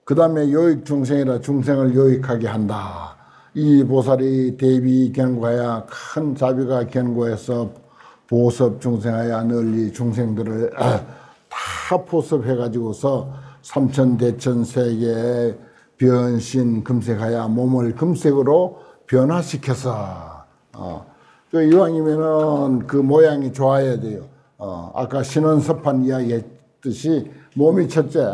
그 다음에 요익 중생이라 중생을 요익하게 한다. 이 보살이 대비 견고하여 큰 자비가 견고해서 보섭 중생하여 널리 중생들을 다 보섭해가지고서 삼천대천 세계에 변신 금색하여 몸을 금색으로 변화시켜서 이왕이면은 그 모양이 좋아야 돼요. 아까 신원섭한 이야기 했듯이 몸이 첫째,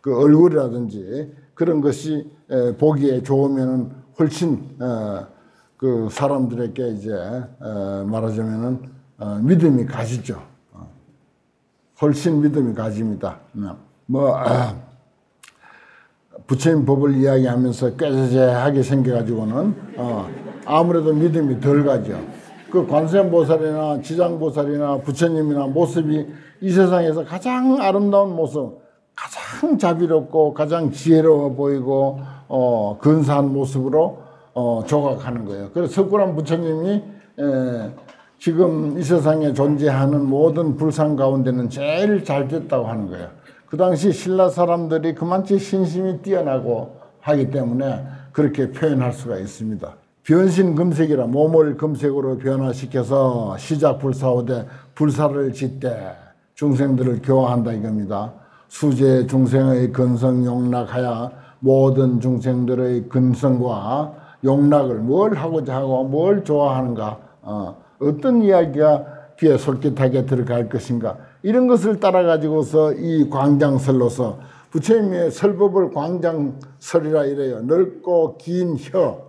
그 얼굴이라든지 그런 것이 보기에 좋으면은 훨씬 그 사람들에게 이제 말하자면은 믿음이 가시죠. 훨씬 믿음이 가집니다. 부처님 법을 이야기하면서 꾀죄죄하게 생겨가지고는 아무래도 믿음이 덜 가죠. 그 관세음보살이나 지장보살이나 부처님이나 모습이 이 세상에서 가장 아름다운 모습, 가장 자비롭고 가장 지혜로워 보이고 근사한 모습으로 조각하는 거예요. 그래서 석굴암 부처님이 지금 이 세상에 존재하는 모든 불상 가운데는 제일 잘 됐다고 하는 거예요. 그 당시 신라 사람들이 그만치 신심이 뛰어나고 하기 때문에 그렇게 표현할 수가 있습니다. 변신 금색이라 몸을 금색으로 변화시켜서 시작 불사오되 불사를 짓되 중생들을 교화한다 이겁니다. 수제 중생의 근성 용락하여 모든 중생들의 근성과 용락을 뭘 하고자 하고 뭘 좋아하는가, 어떤 이야기가 귀에 솔깃하게 들어갈 것인가, 이런 것을 따라 가지고서 이 광장설로서 부처님의 설법을 광장설이라 이래요. 넓고 긴 혀,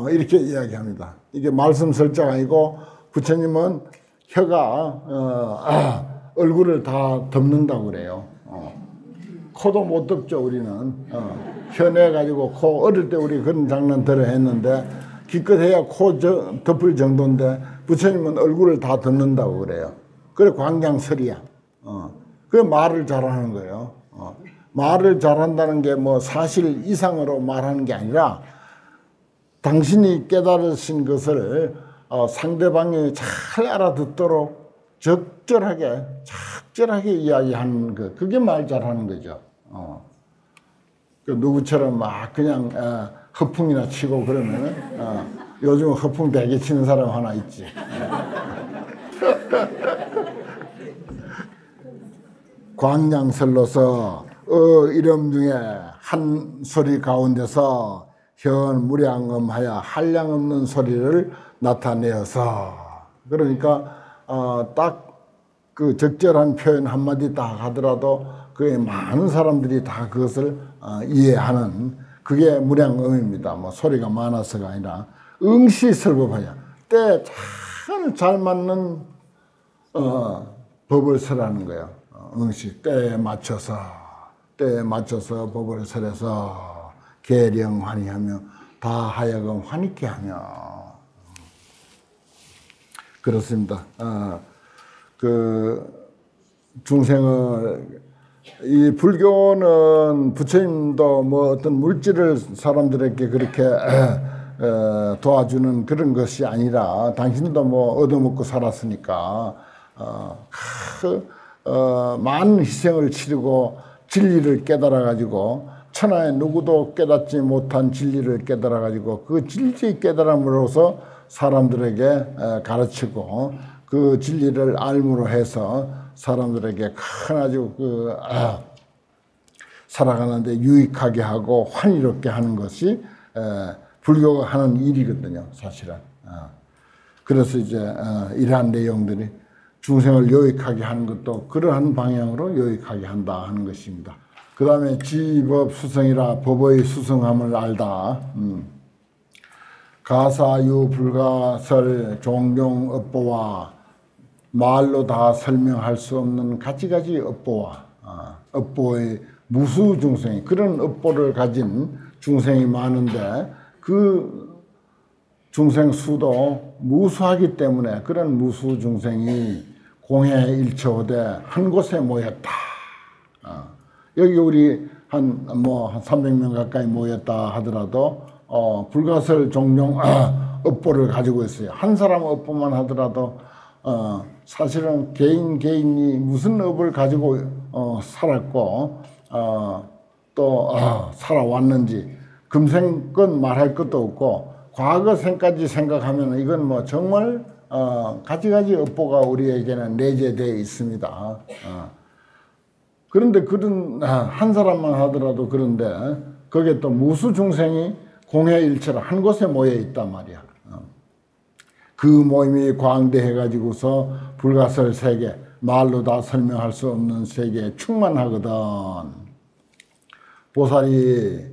이렇게 이야기합니다. 이게 말씀 설자가 아니고 부처님은 혀가 얼굴을 다 덮는다고 그래요. 코도 못 덮죠 우리는. 혀 내가지고 코, 어릴 때 우리 그런 장난 들어 했는데 기껏해야 코 덮을 정도인데 부처님은 얼굴을 다 덮는다고 그래요. 그래 광장설이야. 그래 말을 잘하는 거예요. 말을 잘한다는 게 뭐 사실 이상으로 말하는 게 아니라 당신이 깨달으신 것을 상대방이 잘 알아듣도록 적절하게 이야기하는 거, 그게 말 잘하는 거죠. 그 누구처럼 막 그냥 허풍이나 치고 그러면은 요즘 허풍 되게 치는 사람 하나 있지. 광량설로서 이름 중에 한 소리 가운데서 현 무량음하여 한량없는 소리를 나타내어서, 그러니까 딱 그 적절한 표현 한마디 딱 하더라도 그에 많은 사람들이 다 그것을 이해하는 그게 무량음입니다. 뭐 소리가 많아서가 아니라 응시설법하여 때 잘 맞는 법을 설하는 거예요. 응시 때에 맞춰서 법을 설해서 계령환희하며 다 하여금 환희케 하며, 그렇습니다. 그 중생을, 이 불교는 부처님도 뭐 어떤 물질을 사람들에게 그렇게 도와주는 그런 것이 아니라 당신도 뭐 얻어먹고 살았으니까 많은 희생을 치르고 진리를 깨달아 가지고 천하에 누구도 깨닫지 못한 진리를 깨달아 가지고 그 진리 깨달음으로써 사람들에게 가르치고 그 진리를 알므로 해서 사람들에게 큰 아주 살아가는데 유익하게 하고 환희롭게 하는 것이 불교가 하는 일이거든요, 사실은. 그래서 이제 이러한 내용들이 중생을 요익하게 하는 것도 그러한 방향으로 요익하게 한다 하는 것입니다. 그 다음에 지법 수성이라 법의 수성함을 알다. 가사유 불가설 종종 업보와 말로 다 설명할 수 없는 가지가지 업보와 업보의 무수 중생이, 그런 업보를 가진 중생이 많은데 그 중생 수도 무수하기 때문에 그런 무수 중생이 공해일처오되 한 곳에 모였다. 여기 우리 한 300명 가까이 모였다 하더라도 불가설 종종 업보를 가지고 있어요. 한 사람 업보만 하더라도 사실은 개인이 무슨 업을 가지고 살았고 또 살아왔는지 금생 건 말할 것도 없고 과거 생까지 생각하면 이건 뭐 정말 가지가지 업보가 우리에게는 내재되어 있습니다. 그런데 그런 한 사람만 하더라도 그런데 거기에 또 무수 중생이 공회일체로 한 곳에 모여 있단 말이야. 그 모임이 광대해 가지고서 불가설 세계, 말로 다 설명할 수 없는 세계에 충만하거든. 보살이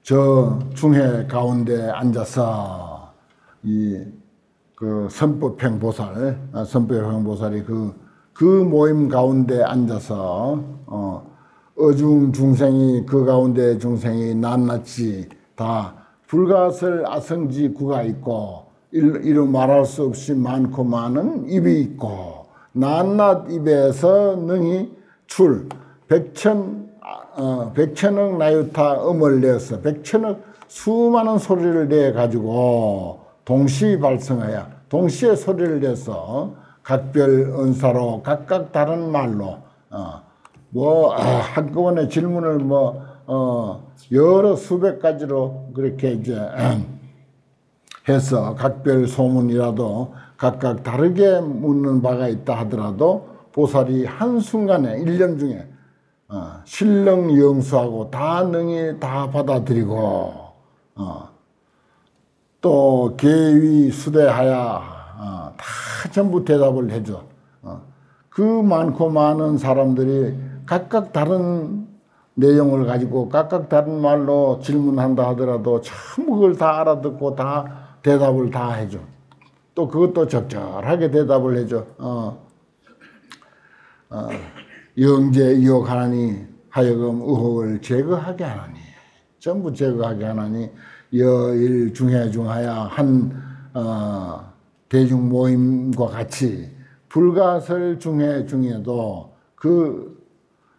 저 중해 가운데 앉아서 그 선법행 보살, 선법행 보살이 그 모임 가운데 앉아서 어중 중생이 그 가운데 중생이 낱낱이 다 불가설 아성지 구가 있고 이루 말할 수 없이 많고 많은 입이 있고 낱낱 입에서 능히 출 백천억 나유타 음을 내어서 백천억 수많은 소리를 내 가지고 동시 발성하여 동시에 소리를 내서 각별 언사로 각각 다른 말로 한꺼번에 질문을 여러 수백 가지로 그렇게 이제 해서 각별 소문이라도 각각 다르게 묻는 바가 있다 하더라도 보살이 한순간에 일념 중에 신령영수하고 다 능히 다 받아들이고 또 계위수대하여 다 전부 대답을 해줘. 그 많고 많은 사람들이 각각 다른 내용을 가지고 각각 다른 말로 질문한다 하더라도 전부 그걸 다 알아듣고 다 대답을 다 해줘. 또 그것도 적절하게 대답을 해줘. 영제 유혹하나니 하여금 의혹을 제거하게 하나니 전부 제거하게 하나니 여일 중해중하여 한 대중 모임과 같이 불가설 중해 중에도 그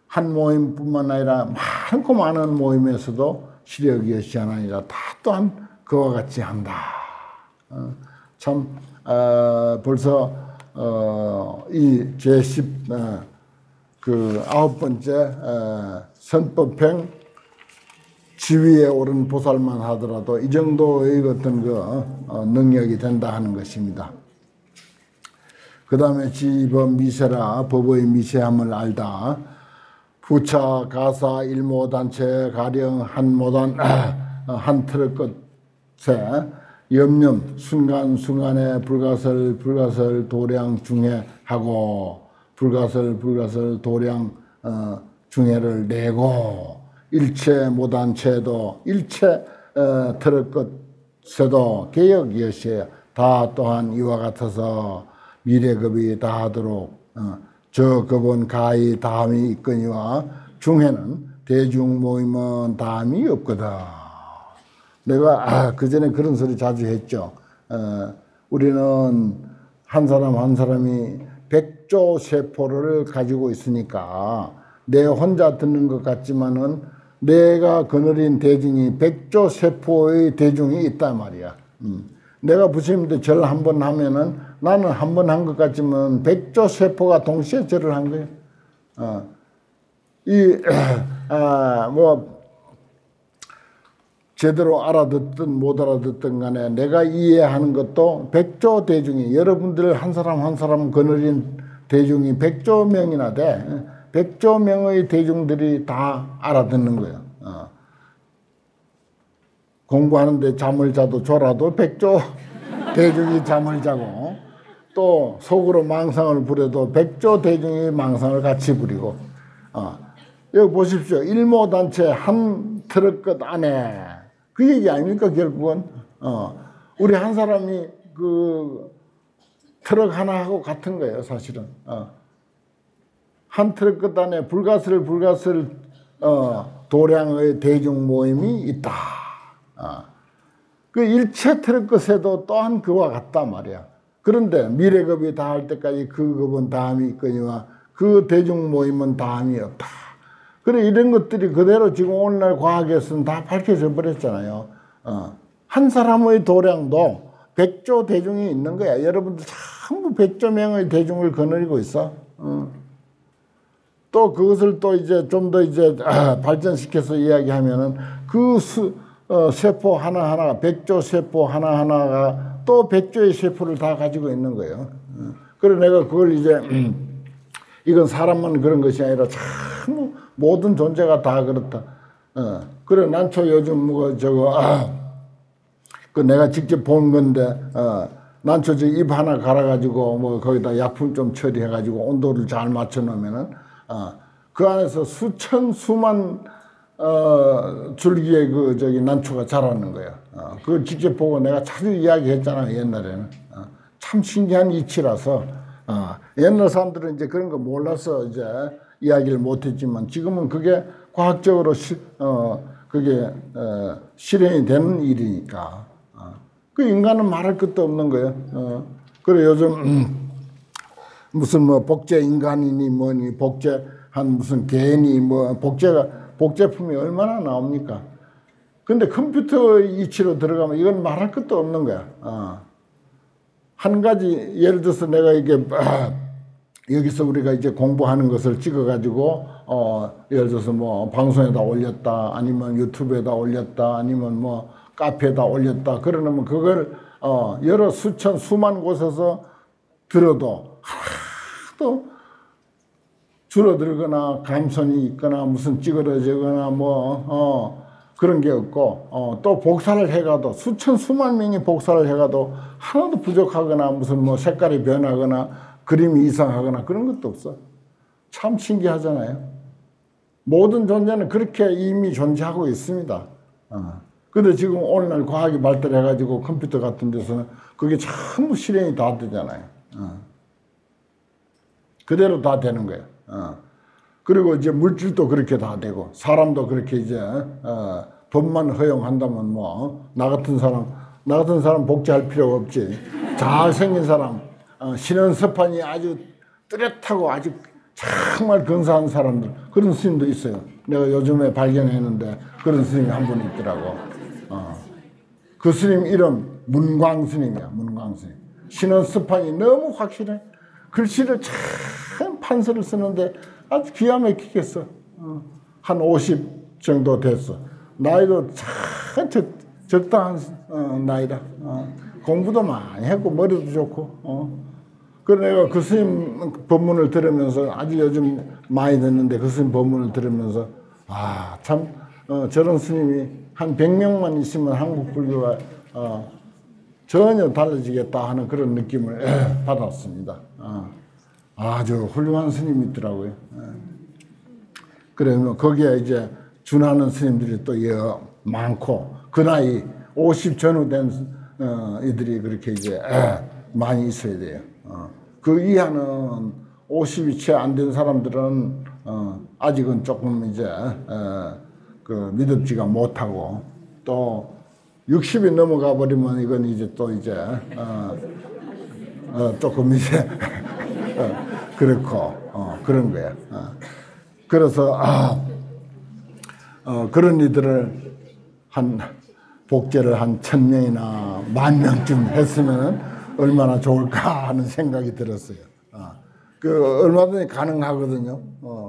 한 모임뿐만 아니라 많고 많은 모임에서도 시력이 여시 하나니라 다 또한 그와 같이 한다. 참 벌써 이 제10 그 9번째 선법행 지위에 오른 보살만 하더라도 이 정도의 어떤 능력이 된다 하는 것입니다. 그 다음에 지법 미세라 법의 미세함을 알다. 부차 가사 일모단체 가령 한 모단 한 틀의 끝에 염념 순간순간에 불가설 도량 중해하고 불가설 도량 중해를 내고 일체 모단체도 일체 틀의 끝에도 개혁이엇이에요. 다 또한 이와 같아서 미래급이 다하도록 저 급은 가히 다함이 있거니와 중해는 대중 모임은 다함이 없거든. 내가 그전에 그런 소리 자주 했죠. 우리는 한 사람 한 사람이 100조 세포를 가지고 있으니까 내 혼자 듣는 것 같지만은 내가 거느린 대중이 100조 세포의 대중이 있단 말이야. 내가 부처님한테 절 한 번 하면은 나는 한 번 한 것 같지만 100조 세포가 동시에 절을 한 거예요. 제대로 알아듣든 못 알아듣든 간에 내가 이해하는 것도 100조 대중이 여러분들 한 사람 한 사람 거느린 대중이 100조 명이나 돼. 100조 명의 대중들이 다 알아듣는 거예요. 공부하는데 잠을 자도 졸아도 100조 대중이 잠을 자고 또 속으로 망상을 부려도 100조 대중이 망상을 같이 부리고 여기 보십시오. 일모단체 한 트럭 끝 안에 그 얘기 아닙니까 결국은 우리 한 사람이 그 트럭 하나하고 같은 거예요 사실은. 한 트럭 끝 안에 불가설 도량의 대중 모임이 있다. 그 일체 트럭 끝에도 또한 그와 같다 말이야. 그런데 미래급이 다할 때까지 그 급은 다함이 있거니와 그 대중 모임은 다함이 없다. 그래 이런 것들이 그대로 지금 오늘날 과학에서는 다 밝혀져 버렸잖아요. 한 사람의 도량도 100조 대중이 있는 거야. 여러분들 전부 100조 명의 대중을 거느리고 있어. 또 그것을 또 이제 좀 더 이제 발전시켜서 이야기하면은 그 세포 하나하나가 백조 세포 하나하나가 또 백조의 세포를 다 가지고 있는 거예요. 그래 내가 그걸 이제 이건 사람만 그런 것이 아니라 참 모든 존재가 다 그렇다. 그래 난초 요즘 뭐 저거 그 내가 직접 본 건데 난초 잎 하나 갈아가지고 뭐 거기다 약품 좀 처리해가지고 온도를 잘 맞춰 놓으면은 그 안에서 수만 줄기의 그 저기 난초가 자라는 거예요. 그걸 직접 보고 내가 자주 이야기했잖아 옛날에는. 참 신기한 이치라서 옛날 사람들은 이제 그런 거 몰라서 이제 이야기를 못했지만 지금은 그게 과학적으로 그게 실현이 되는 일이니까. 그 인간은 말할 것도 없는 거예요. 그래 요즘 무슨 뭐 복제 인간이니 뭐니 복제한 무슨 개니 뭐 복제품이 얼마나 나옵니까? 근데 컴퓨터 이치로 들어가면 이건 말할 것도 없는 거야. 한 가지 예를 들어서 내가 이게 여기서 우리가 이제 공부하는 것을 찍어가지고 예를 들어서 뭐 방송에다 올렸다 아니면 유튜브에다 올렸다 아니면 뭐 카페에다 올렸다 그러면 그걸 여러 수만 곳에서 들어도 하나도 줄어들거나 감선이 있거나 무슨 찌그러지거나 뭐 그런 게 없고 또 복사를 해가도 수만 명이 복사를 해가도 하나도 부족하거나 무슨 뭐 색깔이 변하거나 그림이 이상하거나 그런 것도 없어. 참 신기하잖아요. 모든 존재는 그렇게 이미 존재하고 있습니다. 근데 지금 오늘날 과학이 발달해가지고 컴퓨터 같은 데서는 그게 전부 실행이 다 되잖아요. 그대로 다 되는 거예요. 그리고 이제 물질도 그렇게 다 되고 사람도 그렇게 이제 법만 허용한다면 뭐 나 같은 사람 복제할 필요가 없지. 잘생긴 사람 신원섭한이 아주 뚜렷하고 아주 정말 근사한 사람들 그런 스님도 있어요. 내가 요즘에 발견했는데 그런 스님이 한 분 있더라고. 그 스님 이름 문광 스님이야. 문광 스님. 신원섭한이 너무 확실해. 글씨를 참 판서를 쓰는데 아주 기가 막히게 써. 한 50 정도 됐어. 나이도 참 적당한 나이다. 공부도 많이 했고 머리도 좋고. 그래 내가 그 스님 법문을 들으면서 아주 요즘 많이 듣는데 그 스님 법문을 들으면서 참 저런 스님이 한 100명만 있으면 한국 불교가 전혀 달라지겠다 하는 그런 느낌을 받았습니다. 아주 훌륭한 스님이 있더라고요. 그래 거기에 이제 준하는 스님들이 또 많고 그 나이 50 전후 된 이들이 그렇게 이제 많이 있어야 돼요. 그 이하는 50이 채 안 된 사람들은 아직은 조금 이제 그 믿음지가 못하고 또 60이 넘어가 버리면 이건 이제 또 이제 조금 이제 그렇고 그런 거야. 그래서 그런 이들을 복제를 한 1000명이나 10,000명쯤 했으면 얼마나 좋을까 하는 생각이 들었어요. 그 얼마든지 가능하거든요.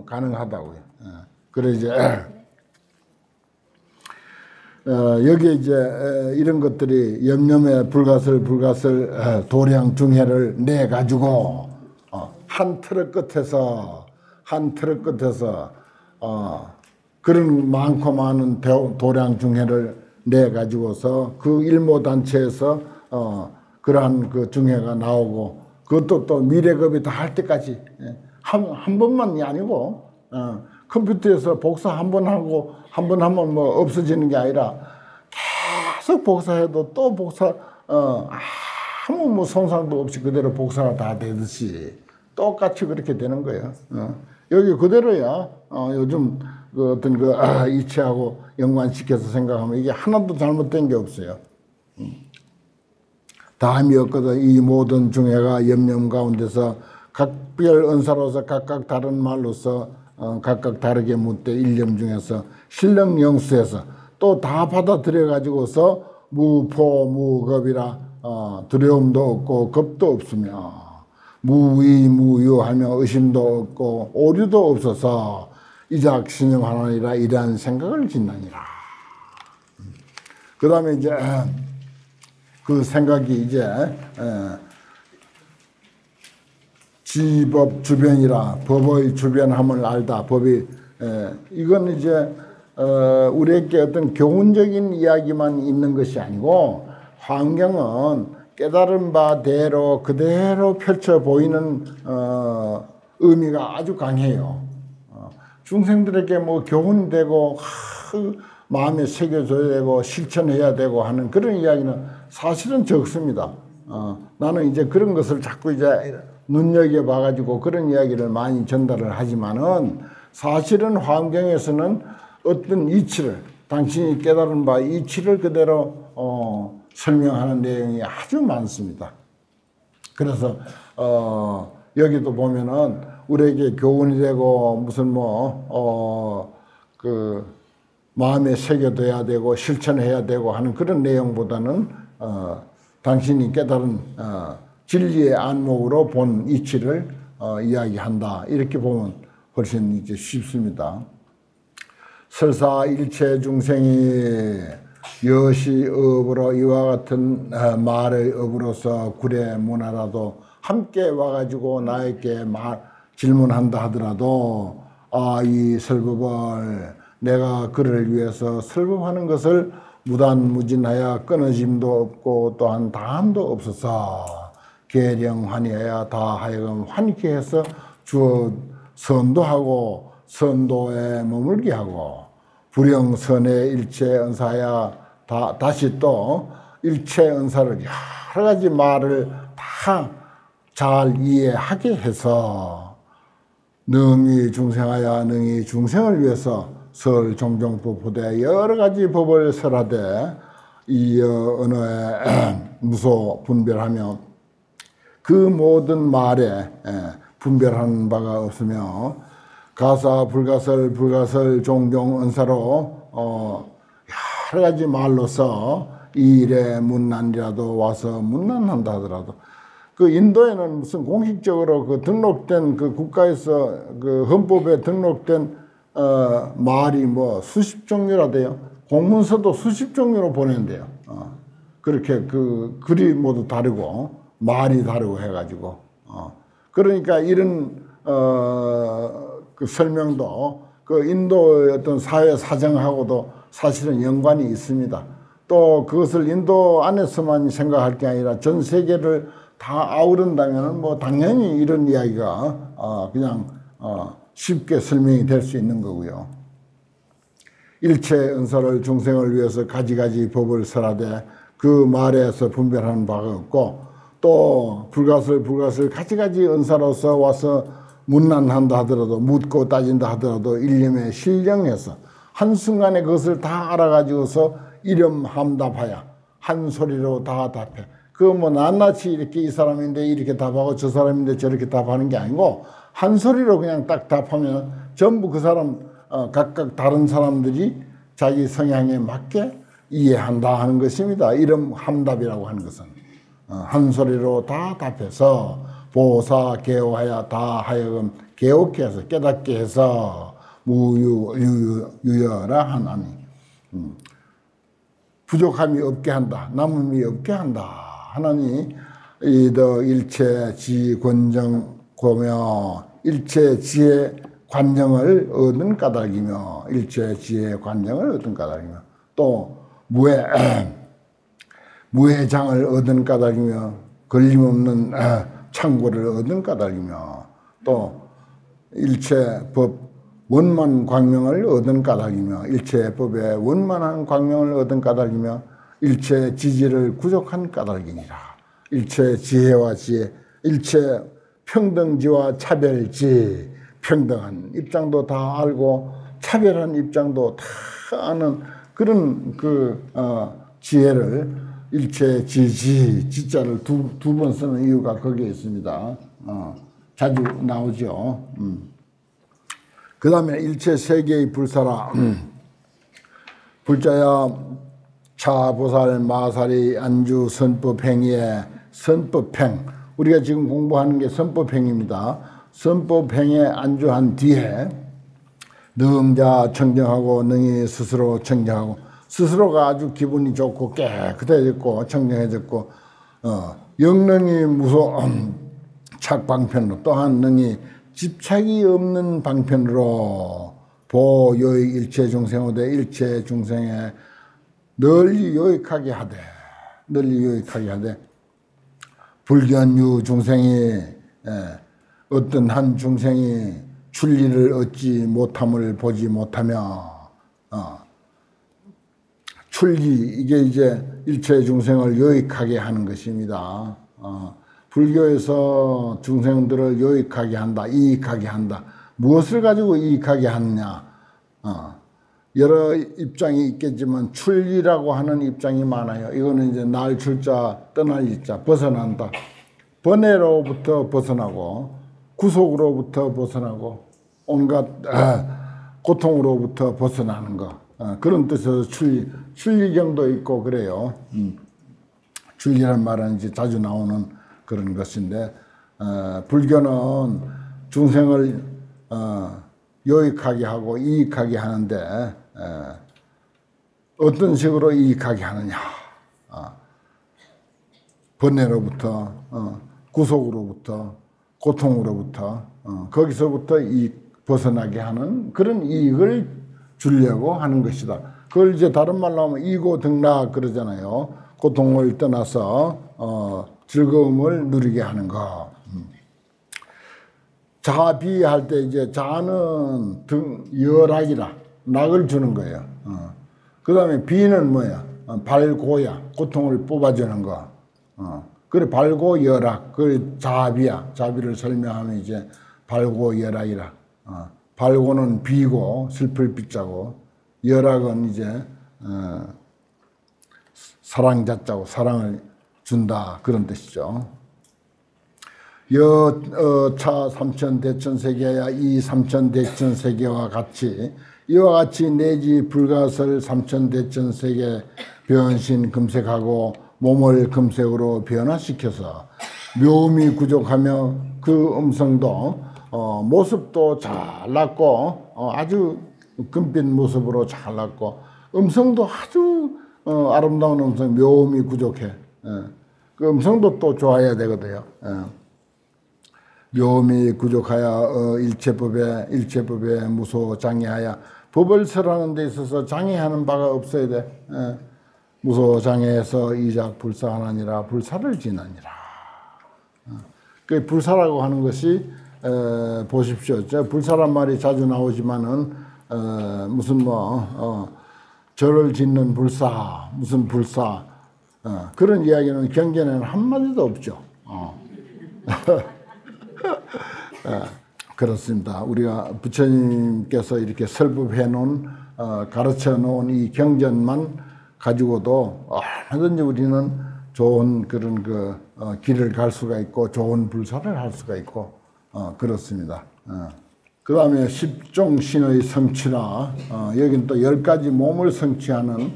가능하다고요. 그래 이제 여기에 이제 이런 것들이 염염의 불가슬 도량 중해를 내 가지고 한 트럭 끝에서 그런 많고 많은 도량 중해를 내 가지고서 그 일모단체에서 그러한 그 중해가 나오고 그것도 또 미래급이 다 할 때까지 한 번만이 아니고 컴퓨터에서 복사 한 번 하고 한 번 하면 뭐 없어지는 게 아니라 계속 복사해도 또 복사 아무 뭐 손상도 없이 그대로 복사가 다 되듯이 똑같이 그렇게 되는 거예요. 여기 그대로야. 요즘 그 어떤 그 이치하고 연관시켜서 생각하면 이게 하나도 잘못된 게 없어요. 다음이 없거든 이 모든 중해가 염염 가운데서 각별 은사로서 각각 다른 말로서 각각 다르게 묻되 일념 중에서 신령 영수에서 또 다 받아들여 가지고서 무포 무겁이라 두려움도 없고 겁도 없으며 무의무유하며 의심도 없고 오류도 없어서 이작 신용하나니라 이러한 생각을 짓나니라. 그 다음에 이제 그 생각이 이제 지법 주변이라 법의 주변함을 알다. 법이 이건 이제 우리에게 어떤 교훈적인 이야기만 있는 것이 아니고 환경은 깨달은 바대로 그대로 펼쳐 보이는 의미가 아주 강해요. 중생들에게 뭐 교훈이 되고 마음에 새겨줘야 되고 실천해야 되고 하는 그런 이야기는 사실은 적습니다. 나는 이제 그런 것을 자꾸 이제 눈여겨봐가지고 그런 이야기를 많이 전달을 하지만은 사실은 환경에서는 어떤 이치를 당신이 깨달은 바 이치를 그대로 설명하는 내용이 아주 많습니다. 그래서 여기도 보면은 우리에게 교훈이 되고 무슨 그 마음에 새겨둬야 되고 실천해야 되고 하는 그런 내용보다는 당신이 깨달은 진리의 안목으로 본 이치를 이야기한다. 이렇게 보면 훨씬 이제 쉽습니다. 설사 일체 중생이 여시업으로 이와 같은 말의 업으로서 구례 문화라도 함께 와가지고 나에게 질문한다 하더라도 이 설법을 내가 그를 위해서 설법하는 것을 무단무진하여 끊어짐도 없고 또한 다함도 없어서 계령환희하여 다 하여금 환희케 해서 주어 선도하고 선도에 머물게 하고 불영선의 일체 은사야 다시 또 일체 은사를 여러 가지 말을 다 잘 이해하게 해서 능히 중생하여 능히 중생을 위해서 설 종종법 보되 여러 가지 법을 설하되 이 언어에 무소 분별하며 그 모든 말에 분별하는 바가 없으며 가사 불가설 종종 은사로 여러 가지 말로서 이 일에 문난이라도 와서 문난한다 하더라도 그 인도에는 무슨 공식적으로 그 등록된 그 국가에서 그 헌법에 등록된 말이 뭐 수십 종류라 돼요. 공문서도 수십 종류로 보낸대요. 그렇게 그 글이 모두 다르고 말이 다르고 해가지고 그러니까 이런 그 설명도 그 인도의 어떤 사회 사정하고도 사실은 연관이 있습니다. 또 그것을 인도 안에서만 생각할 게 아니라 전 세계를 다 아우른다면 뭐 당연히 이런 이야기가 그냥 쉽게 설명이 될 수 있는 거고요. 일체 은사를 중생을 위해서 가지가지 법을 설하되 그 말에서 분별하는 바가 없고 또 불가설 가지가지 은사로서 와서 문난한다 하더라도 묻고 따진다 하더라도 일념에 신령해서 한순간에 그것을 다 알아가지고서 이름함답하여 한 소리로 다 답해. 그 뭐 낱낱이 이렇게 이 사람인데 이렇게 답하고 저 사람인데 저렇게 답하는 게 아니고 한 소리로 그냥 딱 답하면 전부 그 사람 각각 다른 사람들이 자기 성향에 맞게 이해한다 하는 것입니다. 이름 함답이라고 하는 것은 한 소리로 다 답해서 보사 개오하여 다 하여금 개옥게 해서 깨닫게 해서 무유유여라 하나니 부족함이 없게 한다. 남음이 없게 한다. 하나니 이더 일체 지 권정 고며 일체 지혜 관정을 얻은 까닭이며 일체 지혜 관정을 얻은 까닭이며 또 무해장을 얻은 까닭이며 걸림없는 창고를 얻은 까닭이며 또 일체 법 원만 광명을 얻은 까닭이며 일체 법의 원만한 광명을 얻은 까닭이며 일체 지지를 구족한 까닭이니라. 일체 지혜와 지혜, 일체 평등지와 차별지, 평등한 입장도 다 알고 차별한 입장도 다 아는 그런 지혜를 일체 지자를 두 번 쓰는 이유가 거기에 있습니다. 자주 나오죠. 그 다음에 일체 세계의 불사라 불자야 차보살 마살이 안주 선법행위에 선법행 우리가 지금 공부하는 게 선법행입니다. 선법행에 안주한 뒤에 능자 청정하고 능히 스스로 청정하고, 스스로가 아주 기분이 좋고 깨끗해졌고 청정해졌고, 영능이 착방편으로, 또한 능히 집착이 없는 방편으로 보요익 일체 중생호대 일체 중생에 널리 요익하게 하되, 널리 요익하게 하되, 불견유 중생이 어떤 한 중생이 출리를 얻지 못함을 보지 못하며, 출리, 이게 이제 일체 중생을 요익하게 하는 것입니다. 불교에서 중생들을 요익하게 한다, 이익하게 한다. 무엇을 가지고 이익하게 하느냐? 여러 입장이 있겠지만 출리라고 하는 입장이 많아요. 이거는 이제 날 출자, 떠날 이자, 벗어난다. 번뇌로부터 벗어나고, 구속으로부터 벗어나고, 온갖 고통으로부터 벗어나는 거. 그런 뜻에서 출리경도 있고 그래요. 출리란 말은 이제 자주 나오는 그런 것인데, 불교는 중생을 요익하게 하고 이익하게 하는데, 어떤 식으로 이익하게 하느냐? 번뇌로부터, 구속으로부터, 고통으로부터, 거기서부터 벗어나게 하는 그런 이익을 주려고 하는 것이다. 그걸 이제 다른 말로 하면 이고등락 그러잖아요. 고통을 떠나서 즐거움을 누리게 하는 거. 자비할 때 이제 자는 열악이라, 낙을 주는 거예요. 그 다음에 비는 뭐야? 발고야, 고통을 뽑아주는 거. 그래, 발고 열악, 그 자비야. 자비를 설명하면 이제 발고 열악이라. 발고는 비고, 슬플 비자고, 열악은 이제 사랑자자고, 사랑을 준다, 그런 뜻이죠. 여차 삼천대천세계야 이 삼천대천세계와 같이, 이와 같이 내지 불가설 삼천대천세계 변신 금색하고 몸을 금색으로 변화시켜서 묘미 구족하며 그 음성도 모습도 잘났고 아주 금빛 모습으로 잘났고, 음성도 아주 아름다운 음성, 묘미 구족해. 그 음성도 또 좋아야 되거든요. 묘미 구족하여 일체법에 무소 장애하여, 법을 설하는 데 있어서 장애하는 바가 없어야 돼. 무소 장애해서 이작 불사하나니라, 불사를 지나니라. 그 불사라고 하는 것이 보십시오. 불사란 말이 자주 나오지만은 무슨 절을 짓는 불사, 무슨 불사, 그런 이야기는 경전에는 한마디도 없죠. 그렇습니다. 우리가 부처님께서 이렇게 설법해 놓은, 가르쳐 놓은 이 경전만 가지고도 얼마든지 우리는 좋은 그런 길을 갈 수가 있고, 좋은 불사를 할 수가 있고, 그렇습니다. 그 다음에 10종 신의 성취라, 여기는 또 10가지 몸을 성취하는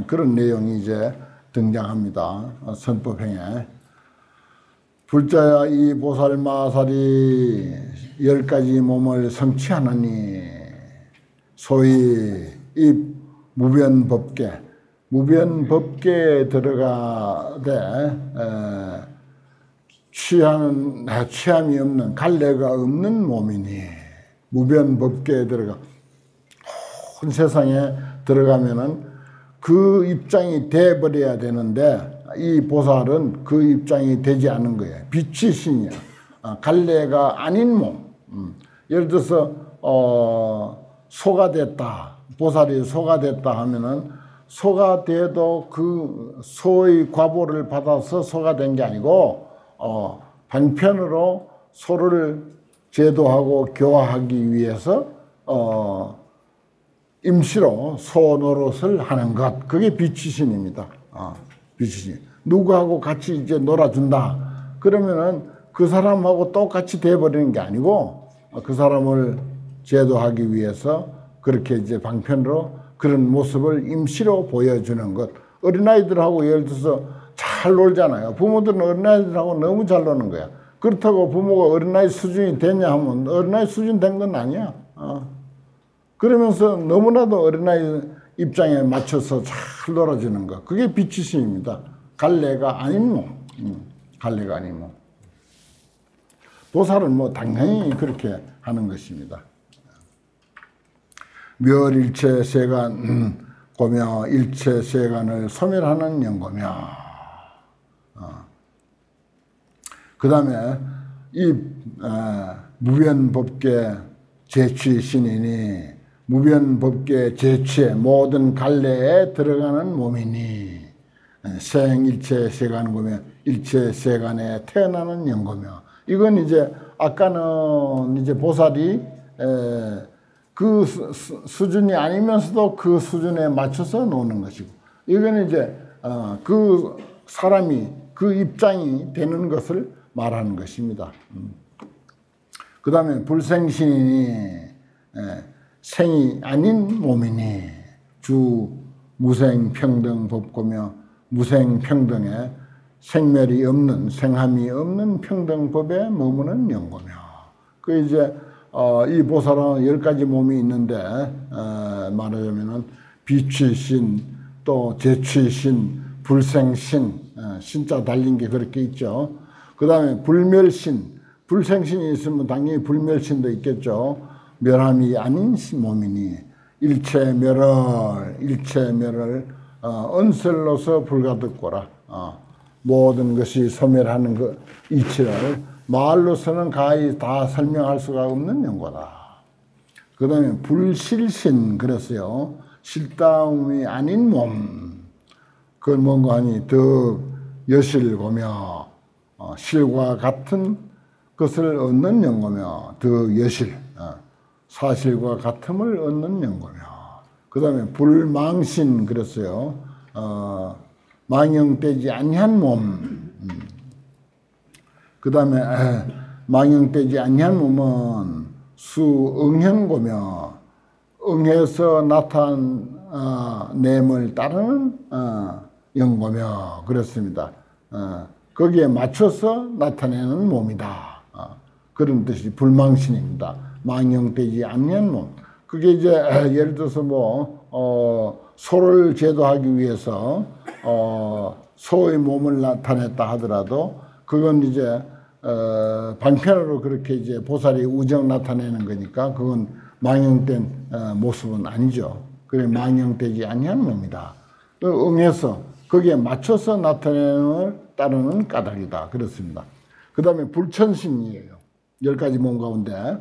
그런 내용이 이제 등장합니다. 선법행에. 불자야 이 보살마살이 10가지 몸을 성취하느니, 소위 이 무변법계에 들어가되 취함이 없는, 갈래가 없는 몸이니, 무변법계에 들어가 온 세상에 들어가면은 그 입장이 돼버려야 되는데, 이 보살은 그 입장이 되지 않은 거예요. 빛이 신이야. 갈래가 아닌 몸. 예를 들어서 소가 됐다, 보살이 소가 됐다 하면은, 소가 돼도 그 소의 과보를 받아서 소가 된 게 아니고, 방편으로 소를 제도하고 교화하기 위해서 임시로 소 노릇을 하는 것, 그게 비치신입니다. 비치신. 누구하고 같이 이제 놀아준다 그러면은 그 사람하고 똑같이 돼버리는 게 아니고, 그 사람을 제도하기 위해서 그렇게 이제 방편으로 그런 모습을 임시로 보여주는 것. 어린아이들하고 예를 들어서 잘 잘 놀잖아요. 부모들은 어린아이들하고 너무 잘 노는 거야. 그렇다고 부모가 어린아이 수준이 됐냐 하면 어린아이 수준 된 건 아니야. 그러면서 너무나도 어린아이 입장에 맞춰서 잘 놀아주는 거. 그게 비치심입니다. 갈래가 아닌 몸. 갈래가 아닌 몸. 보살은 뭐 당연히 그렇게 하는 것입니다. 멸일체 세간 고며 일체 세간을 소멸하는 영고며 그 다음에 이 무변법계 제취신이니 무변법계 제취의 모든 갈래에 들어가는 몸이니 생일체 세간고며 일체 세간에 태어나는 영고며 이건 이제 아까는 이제 보살이 그 수준이 아니면서도 그 수준에 맞춰서 노는 것이고 이거는 이제 그 사람이 그 입장이 되는 것을 말하는 것입니다. 그 다음에 불생신이니 생이 아닌 몸이니 주 무생평등 법고며 무생평등에 생멸이 없는 생함이 없는 평등법에 머무는 영고며 그 이제 이 보살은 10가지 몸이 있는데 말하자면은 비취신 또 제취신 불생신 신자 달린 게 그렇게 있죠. 그 다음에 불멸신 불생신이 있으면 당연히 불멸신도 있겠죠. 멸함이 아닌 몸이니 일체멸을 언설로서 불가득고라. 모든 것이 소멸하는 그 이치를 말로서는 가히 다 설명할 수가 없는 영고다. 그 다음에 불실신 그랬어요. 실다움이 아닌 몸. 그건 뭔가 하니 더 여실고며 실과 같은 것을 얻는 영고며 더 여실 사실과 같음을 얻는 영고며 그 다음에 불망신 그랬어요. 망령되지 아니한 몸. 그 다음에 망령되지 아니한 몸은 수응현고며 응해서 나타냄을 따르는 영고며 그렇습니다. 거기에 맞춰서 나타내는 몸이다. 그런 뜻이 불망신입니다. 망령되지 아니한 몸. 그게 이제 예를 들어서 뭐 소를 제도하기 위해서 소의 몸을 나타냈다 하더라도 그건 이제 방편으로 그렇게 이제 보살이 우정 나타내는 거니까 그건 망령된 모습은 아니죠. 그래 망령되지 아니한 몸이다. 응해서 거기에 맞춰서 나타내는 따르는 까닭이다. 그렇습니다. 그 다음에 불천신이에요. 10가지 몸 가운데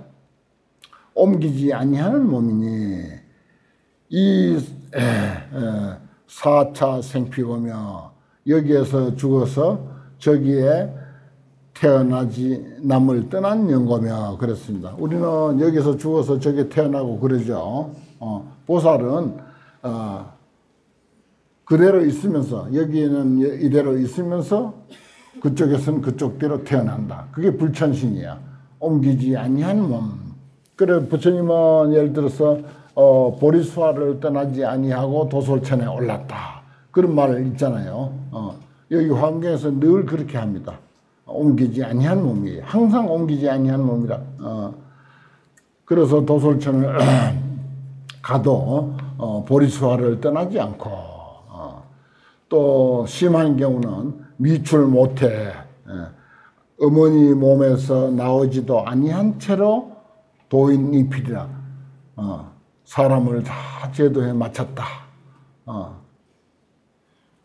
옮기지 아니하는 몸이니 이 4차 생피고며 여기에서 죽어서 저기에 태어나지 남을 떠난 영고며 그렇습니다. 우리는 여기서 죽어서 저기 태어나고 그러죠. 보살은 그대로 있으면서 여기에는 이대로 있으면서 그쪽에서는 그쪽대로 태어난다. 그게 불천신이야. 옮기지 아니한 몸. 그래 부처님은 예를 들어서 보리수화를 떠나지 아니하고 도솔천에 올랐다. 그런 말을 있잖아요. 여기 환경에서 늘 그렇게 합니다. 옮기지 아니한 몸이에요. 항상 옮기지 아니한 몸이라. 그래서 도솔천을 가도 보리수화를 떠나지 않고 또 심한 경우는 미출 못해 어머니 몸에서 나오지도 아니한 채로 도인이필이라 사람을 다 제도에 마쳤다.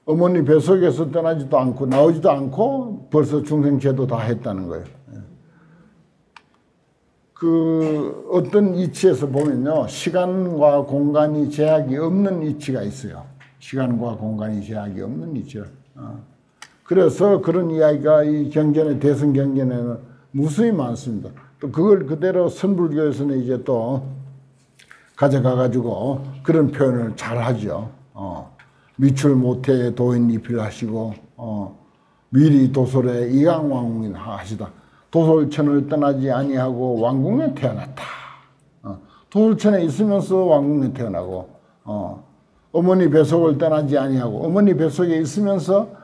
어머니 뱃속에서 떠나지도 않고 나오지도 않고 벌써 중생제도 다 했다는 거예요. 그 어떤 이치에서 보면요, 시간과 공간이 제약이 없는 이치가 있어요. 시간과 공간이 제약이 없는 이치를. 그래서 그런 이야기가 이 경전의 대승 경전에는 무수히 많습니다. 또 그걸 그대로 선불교에서는 이제 또 가져가 가지고 그런 표현을 잘 하죠. 미출 못해 도인 입힐하시고 미리 도솔에 이강왕궁인 하시다. 도솔천을 떠나지 아니하고 왕궁에 태어났다. 도솔천에 있으면서 왕궁에 태어나고 어머니 뱃속을 떠나지 아니하고 어머니 뱃속에 있으면서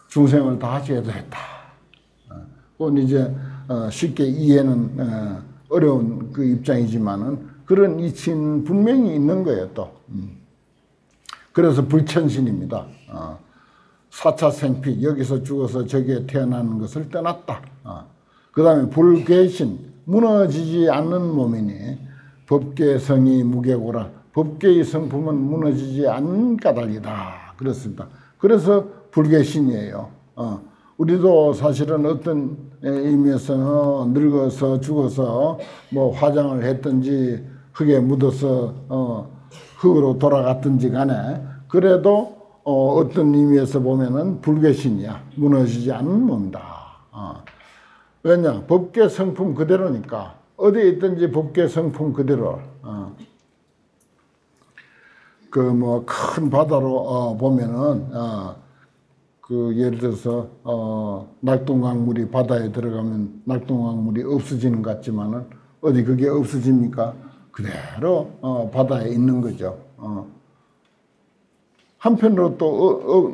중생을 다 제도했다. 그건 이제 쉽게 이해는 어려운 그 입장이지만은 그런 이치는 분명히 있는 거예요, 또. 그래서 불천신입니다. 4차 생피, 여기서 죽어서 저기에 태어나는 것을 떠났다. 그 다음에 불계신, 무너지지 않는 몸이니 법계성이 무계고라. 법계의 성품은 무너지지 않는 까닭이다. 그렇습니다. 그래서 불계신이에요. 우리도 사실은 어떤 의미에서는 늙어서 죽어서 뭐 화장을 했든지 흙에 묻어서 흙으로 돌아갔든지 간에 그래도 어떤 의미에서 보면은 불계신이야. 무너지지 않는 몸이다. 왜냐? 법계 성품 그대로니까. 어디에 있든지 법계 성품 그대로. 그 뭐 큰 바다로 보면은 그 예를 들어서 낙동강물이 바다에 들어가면 낙동강물이 없어지는 것 같지만은 어디 그게 없어집니까? 그대로 바다에 있는 거죠. 한편으로 또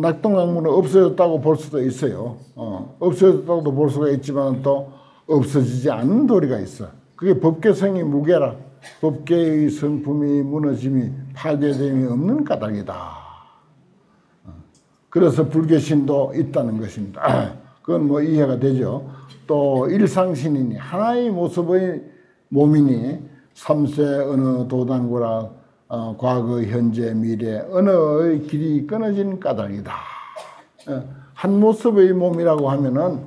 낙동강물은 없어졌다고 볼 수도 있어요. 없어졌다고도 볼 수가 있지만 또 없어지지 않는 도리가 있어. 그게 법계성이 무게라. 법계의 성품이 무너짐이 파괴됨이 없는 까닭이다. 그래서 불계신도 있다는 것입니다. 그건 뭐 이해가 되죠. 또 일상신이니 하나의 모습의 몸이니 삼세 어느 도단고라 과거 현재 미래 언어의 길이 끊어진 까닭이다. 한 모습의 몸이라고 하면은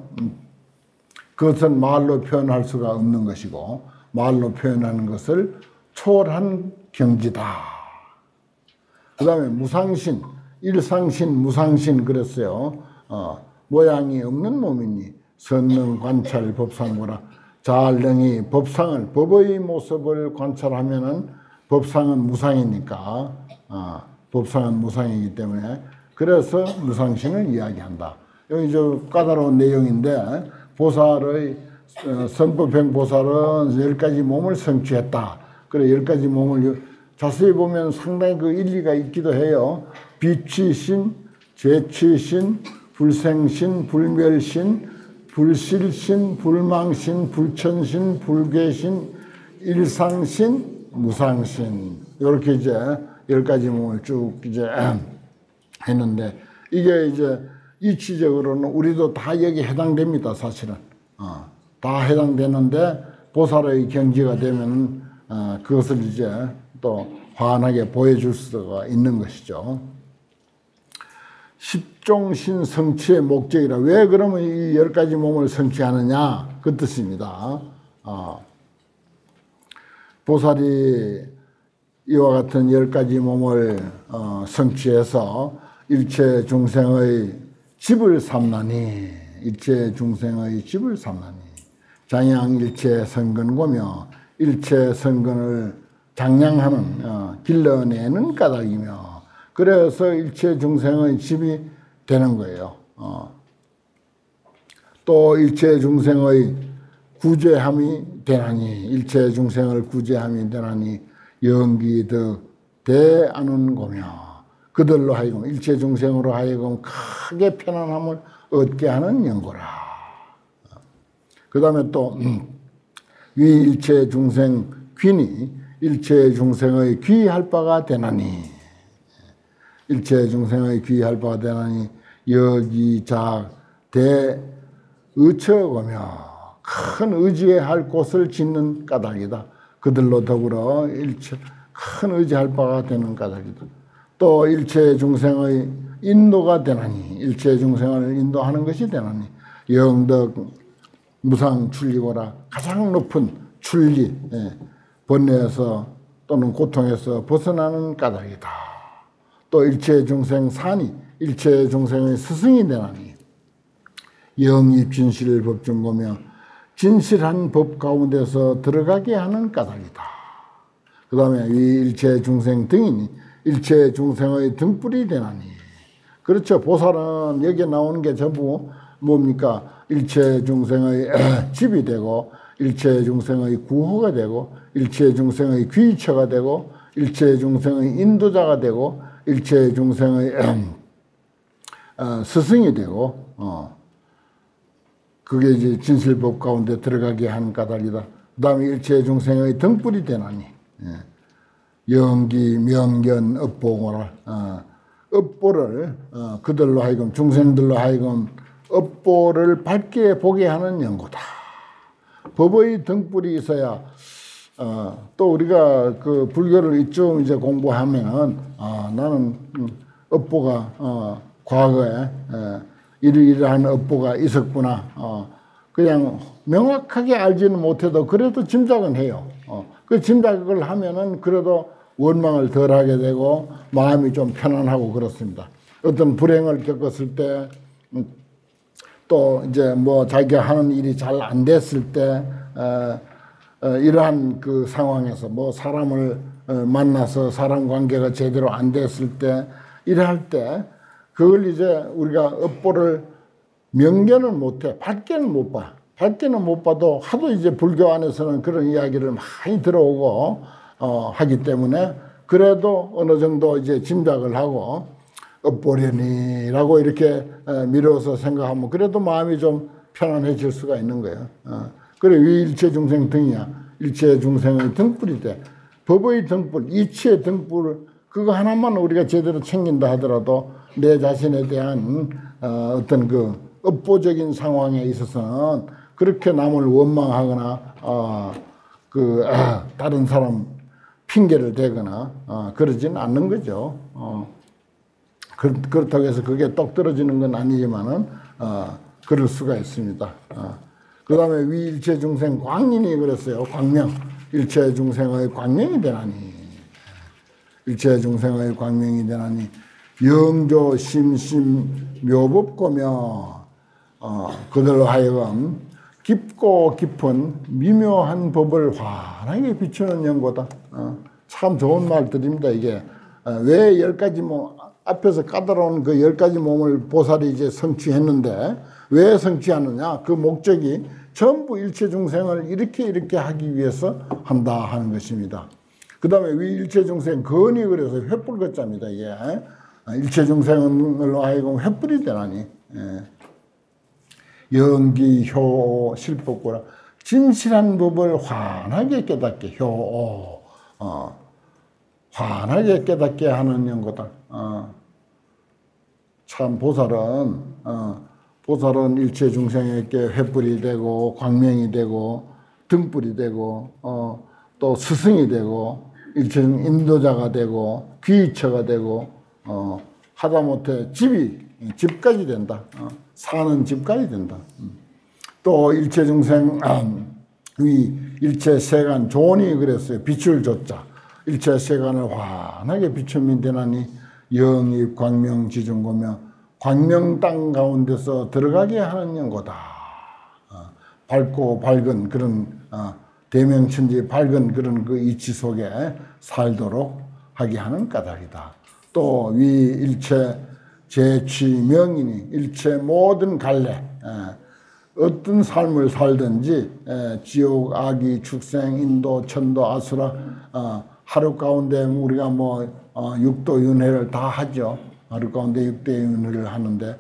그것은 말로 표현할 수가 없는 것이고 말로 표현하는 것을 초월한 경지다. 그 다음에 무상신, 일상신, 무상신 그랬어요. 모양이 없는 몸이니 선능 관찰 법상고라. 자알능이 법상을 법의 모습을 관찰하면은 법상은 무상이니까 법상은 무상이기 때문에 그래서 무상신을 이야기한다. 여기 저 까다로운 내용인데 보살의 선법행 보살은 10가지 몸을 성취했다. 그래 10가지 몸을 자세히 보면 상당히 그 일리가 있기도 해요. 비취신, 재취신, 불생신, 불멸신, 불실신, 불망신, 불천신, 불괴신, 일상신, 무상신 이렇게 이제 10가지 몸을 쭉 이제 했는데 이게 이제 이치적으로는 우리도 다 여기 해당됩니다. 사실은 다 해당되는데 보살의 경지가 되면 그것을 이제 또 환하게 보여줄 수가 있는 것이죠. 십종신 성취의 목적이라. 왜 그러면 이 10가지 몸을 성취하느냐 그 뜻입니다. 보살이 이와 같은 10가지 몸을 성취해서 일체 중생의 집을 삼나니 일체 중생의 집을 삼나니 장양 일체 선근고며 일체 선근을 장량하는 길러내는 까닭이며 그래서 일체 중생의 집이 되는 거예요. 또 일체 중생의 구제함이 되나니 일체 중생을 구제함이 되나니 영기득 대하는 거며 그들로 하여금 일체 중생으로 하여금 크게 편안함을 얻게 하는 연고라. 그 다음에 또 위 일체 중생 귀니 일체 중생의 귀할 바가 되나니 일체 중생의 귀할 바가 되나니 여기작 대의처거며 큰 의지해야 할 곳을 짓는 까닭이다. 그들로 더불어 일체 큰 의지할 바가 되는 까닭이다. 또 일체 중생의 인도가 되나니 일체 중생을 인도하는 것이 되나니 영덕 무상 출리고라. 가장 높은 출리 번뇌에서 또는 고통에서 벗어나는 까닭이다. 또 일체 중생 산이 일체 중생의 스승이 되나니 영입 진실 법중고며 진실한 법 가운데서 들어가게 하는 까닭이다. 그 다음에 위 일체 중생 등이니 일체 중생의 등불이 되나니 그렇죠. 보살은 여기에 나오는 게 전부 뭡니까? 일체 중생의 집이 되고 일체 중생의 구호가 되고 일체 중생의 귀처가 되고 일체 중생의 인도자가 되고 일체 중생의 스승이 되고 그게 이제 진실법 가운데 들어가게 하는 까닭이다. 그 다음에 일체 중생의 등불이 되나니 영기 명견 업보고라 업보를 그들로 하여금 중생들로 하여금 업보를 밝게 보게 하는 연고다. 법의 등불이 있어야 또 우리가 그 불교를 이쪽 이제 공부하면은 나는 업보가 과거에 이러이러한 업보가 있었구나. 그냥 명확하게 알지는 못해도 그래도 짐작은 해요. 그 짐작을 하면은 그래도 원망을 덜 하게 되고 마음이 좀 편안하고 그렇습니다. 어떤 불행을 겪었을 때 또 이제 뭐 자기가 하는 일이 잘 안 됐을 때 이러한 그 상황에서 뭐 사람을 만나서 사람 관계가 제대로 안 됐을 때 이래할 때 그걸 이제 우리가 업보를 명견은 못해. 밝게는 못 봐. 밝게는 못 봐도 하도 이제 불교 안에서는 그런 이야기를 많이 들어오고 하기 때문에 그래도 어느 정도 이제 짐작을 하고 업보려니라고 이렇게 미뤄서 생각하면 그래도 마음이 좀 편안해질 수가 있는 거예요. 그래 위 일체 중생 등이야. 일체 중생의 등불이 돼. 법의 등불, 이치의 등불 그거 하나만 우리가 제대로 챙긴다 하더라도 내 자신에 대한 어떤 그 업보적인 상황에 있어서는 그렇게 남을 원망하거나 다른 사람 핑계를 대거나 그러지는 않는 거죠. 그렇다고 해서 그게 똑 떨어지는 건 아니지만은 그럴 수가 있습니다. 그 다음에 위 일체 중생 광인이 그랬어요. 광명. 일체 중생의 광명이 되나니. 일체 중생의 광명이 되나니. 영조 심심 묘법고며 그들로 하여금 깊고 깊은 미묘한 법을 환하게 비추는 연고다. 참 좋은 말들입니다. 이게 왜 10가지 앞에서 까다로운 그 10가지 몸을 보살이 이제 성취했는데 왜 성취하느냐? 그 목적이 전부 일체 중생을 이렇게 하기 위해서 한다 하는 것입니다. 그 다음에 위 일체 중생 건이 그래서 횃불거자입니다. 이게 일체 중생으로 하여금 횃불이 되나니 연기 효 실법고라 진실한 법을 환하게 깨닫게 효 환하게 깨닫게 하는 연고다. 참 보살은 일체 중생에게 횃불이 되고 광명이 되고 등불이 되고 또 스승이 되고 일체 인도자가 되고 귀처가 되고 하다못해 집까지 된다. 사는 집까지 된다. 또 일체 중생 위 일체 세간 존이 그랬어요. 빛을 줬자 일체 세간을 환하게 비추면 되나니 영입 광명 지중고며 광명 땅 가운데서 들어가게 하는 연고다. 밝고 밝은 그런 대명천지 밝은 그런 그 이치 속에 살도록 하게 하는 까닭이다. 또 위 일체 재취명이니 일체 모든 갈래 어떤 삶을 살든지 지옥, 악이, 축생, 인도, 천도, 아수라 하루 가운데 우리가 육도윤회를 다 하죠. 하루 가운데 육도윤회를 하는데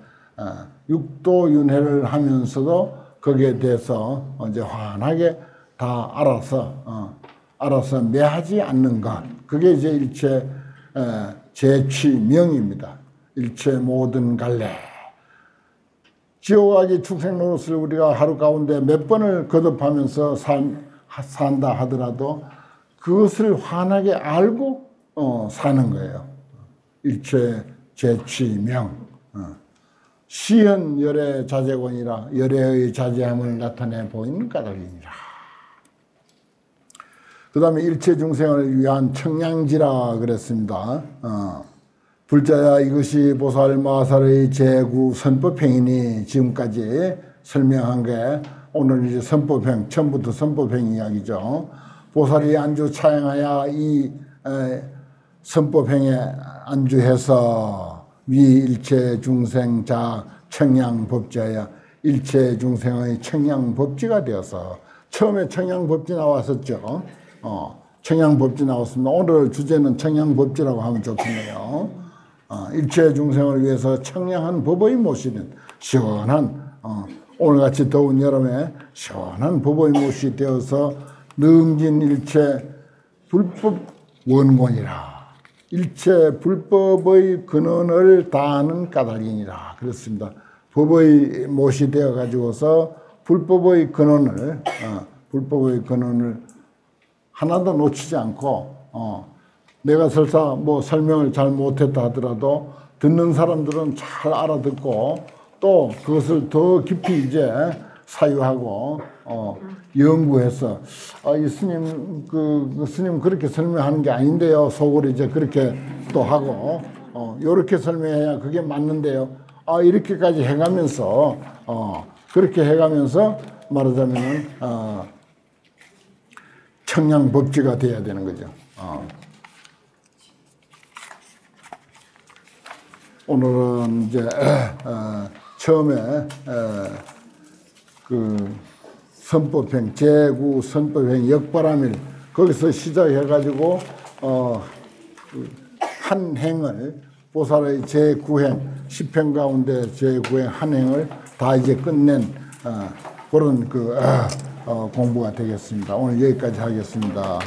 육도윤회를 하면서도 거기에 대해서 이제 환하게 다 알아서 매하지 않는 것. 그게 이제 일체 재취명입니다. 일체 모든 갈래. 지옥, 악이, 축생 노릇을 우리가 하루 가운데 몇 번을 거듭하면서 산다 하더라도 그것을 환하게 알고 사는 거예요. 일체 재취명. 시현 열의 자재권이라 열의 자재함을 나타내 보이는 까닭이니라. 그 다음에 일체 중생을 위한 청량지라 그랬습니다. 불자야 이것이 보살 마살의 제구 선법행이니 지금까지 설명한 게 오늘 이제 선법행, 처음부터 선법행 이야기죠. 보살이 안주 차양하여 이 선법행에 안주해서 위 일체 중생자 청량법지하여 일체 중생의 청량법지가 되어서 처음에 청량법지 나왔었죠. 청량법지 나왔습니다. 오늘 주제는 청량법지라고 하면 좋겠네요. 일체 중생을 위해서 청량한 법의 못이 시원한 오늘같이 더운 여름에 시원한 법의 못이 되어서 능진 일체 불법 원곤이라. 일체 불법의 근원을 다하는 까닭이니라. 그렇습니다. 법의 못이 되어 가지고서 불법의 근원을 하나도 놓치지 않고 내가 설사 뭐 설명을 잘 못했다 하더라도 듣는 사람들은 잘 알아듣고 또 그것을 더 깊이 이제 사유하고 연구해서 이 스님 그 스님 그렇게 설명하는 게 아닌데요. 속으로 이제 그렇게 또 하고 요렇게 설명해야 그게 맞는데요. 이렇게까지 해가면서 그렇게 해가면서 말하자면은 청량법지가 돼야 되는 거죠. 오늘은 이제 처음에 그 선법행 제9 선법행 역바람일 거기서 시작해가지고 한 행을 보살의 제9행 10행 가운데 제9행 한 행을 다 이제 끝낸 그런 공부가 되겠습니다. 오늘 여기까지 하겠습니다.